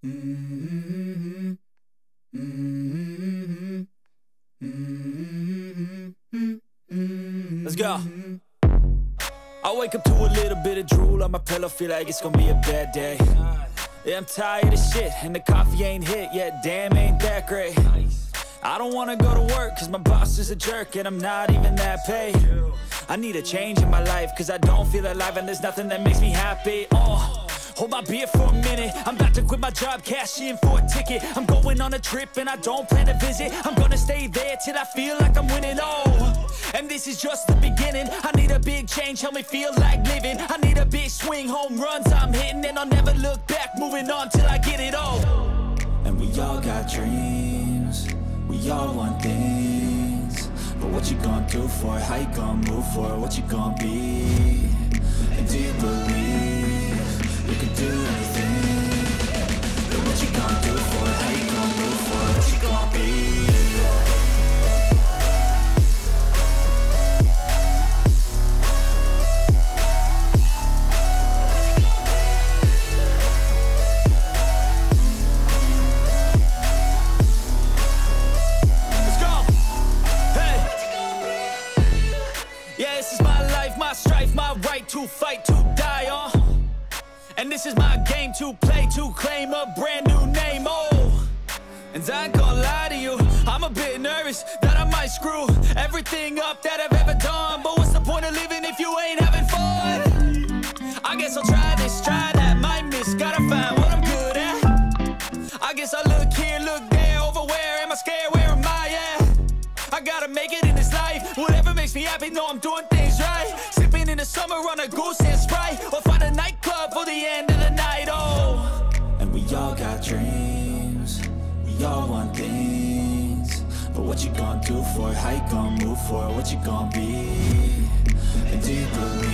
Mm-hmm. Mm-hmm. Mm-hmm. Let's go. I wake up to a little bit of drool on my pillow, feel like it's gonna be a bad day. Yeah, I'm tired of shit, and the coffee ain't hit yet, damn, ain't that great. I don't wanna go to work, cause my boss is a jerk, and I'm not even that paid. I need a change in my life, cause I don't feel alive, and there's nothing that makes me happy. Hold my beer for a minute, I'm about to quit my job, cash in for a ticket. I'm going on a trip and I don't plan to visit. I'm gonna stay there till I feel like I'm winning, and this is just the beginning. I need a big change, help me feel like living. I need a big swing, home runs I'm hitting, and I'll never look back, moving on till I get it all. And we all got dreams, we all want things, but what you gonna do for it? How you gonna move for it? What you gonna be? And do you believe you can do anything? But what you gonna do for it? How you gonna move for it? What you gonna be? Let's go! Hey! Yeah, this is my life, my strife, my right to fight, to die on. And this is my game to play, to claim a brand new name, And I ain't gonna lie to you, I'm a bit nervous that I might screw everything up that I've ever done. But what's the point of living if you ain't having fun? I guess I'll try this, try that, might miss, gotta find what I'm good at. I guess I look here, look there, over where am I scared, where am I at? I gotta make it in this life, whatever makes me happy, know I'm doing things right. Sipping in the summer on a goose and Sprite, or find a nightclub for the end of the night, And we all got dreams, we all want things, but what you gonna do for it? How you gonna move for it? What you gonna be? And do you believe